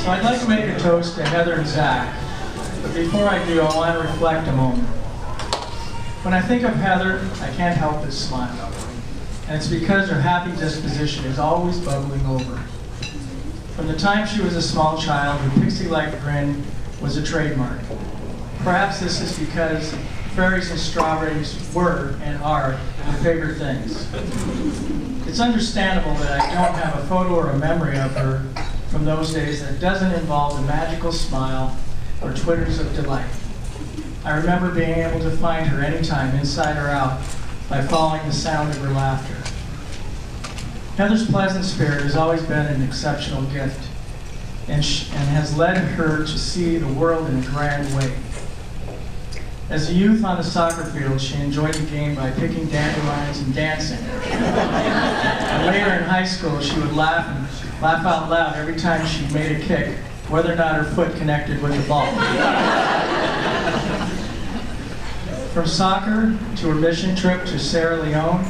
So I'd like to make a toast to Heather and Zach, but before I do, I want to reflect a moment. When I think of Heather, I can't help but smile. And it's because her happy disposition is always bubbling over. From the time she was a small child, her pixie-like grin was a trademark. Perhaps this is because fairies and strawberries were and are her favorite things. It's understandable that I don't have a photo or a memory of her from those days that doesn't involve a magical smile or twitters of delight. I remember being able to find her anytime, inside or out, by following the sound of her laughter. Heather's pleasant spirit has always been an exceptional gift and has led her to see the world in a grand way. As a youth on the soccer field, she enjoyed the game by picking dandelions and dancing. And later in high school, she would laugh out loud every time she made a kick, whether or not her foot connected with the ball. From soccer to her mission trip to Sierra Leone,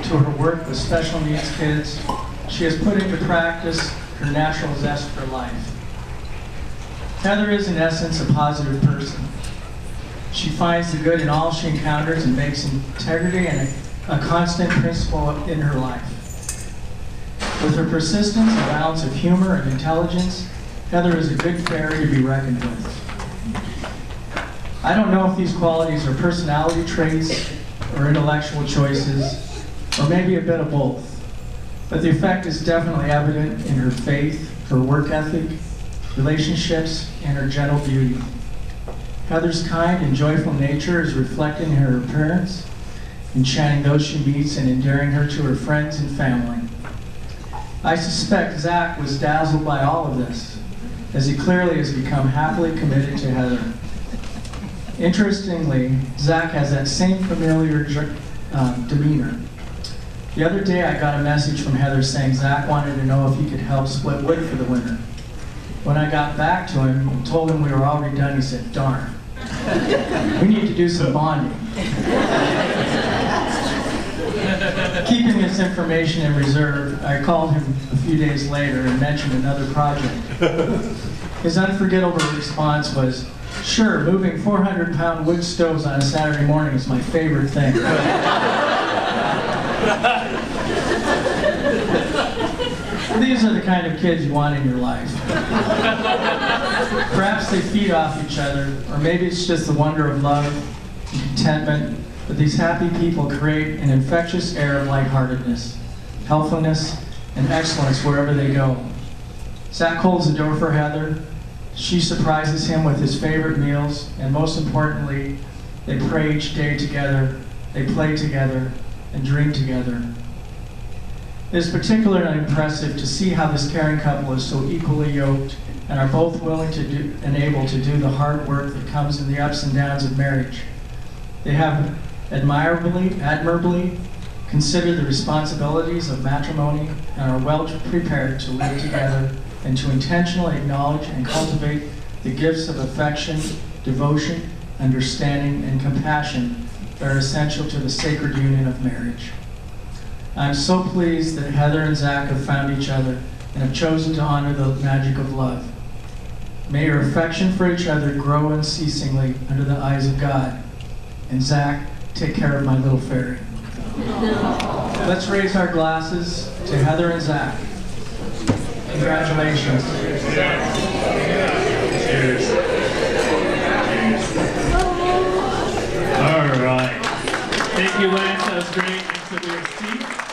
to her work with special needs kids, she has put into practice her natural zest for life. Heather is in essence a positive person. She finds the good in all she encounters and makes integrity and a constant principle in her life. With her persistence, a balance of humor and intelligence, Heather is a good fairy to be reckoned with. I don't know if these qualities are personality traits or intellectual choices, or maybe a bit of both. But the effect is definitely evident in her faith, her work ethic, relationships, and her gentle beauty. Heather's kind and joyful nature is reflected in her appearance, enchanting those she meets and endearing her to her friends and family. I suspect Zach was dazzled by all of this, as he clearly has become happily committed to Heather. Interestingly, Zach has that same familiar demeanor. The other day I got a message from Heather saying Zach wanted to know if he could help split wood for the winter. When I got back to him and told him we were already done, he said, "Darn, we need to do some bonding." Keeping this information in reserve, I called him a few days later and mentioned another project. His unforgettable response was, "Sure, moving 400-pound wood stoves on a Saturday morning is my favorite thing." These are the kind of kids you want in your life. Perhaps they feed off each other, or maybe it's just the wonder of love and contentment, but these happy people create an infectious air of lightheartedness, helpfulness, and excellence wherever they go. Zach holds the door for Heather. She surprises him with his favorite meals, and most importantly, they pray each day together, they play together, and dream together. It is particularly impressive to see how this caring couple is so equally yoked and are both willing to do and able to do the hard work that comes in the ups and downs of marriage. They have admirably considered the responsibilities of matrimony and are well prepared to live together and to intentionally acknowledge and cultivate the gifts of affection, devotion, understanding, and compassion that are essential to the sacred union of marriage. I'm so pleased that Heather and Zach have found each other and have chosen to honor the magic of love. May your affection for each other grow unceasingly under the eyes of God. And Zach, take care of my little fairy. Let's raise our glasses to Heather and Zach. Congratulations. Cheers. All right. Thank you, Lance. That was great. And so we are Steve.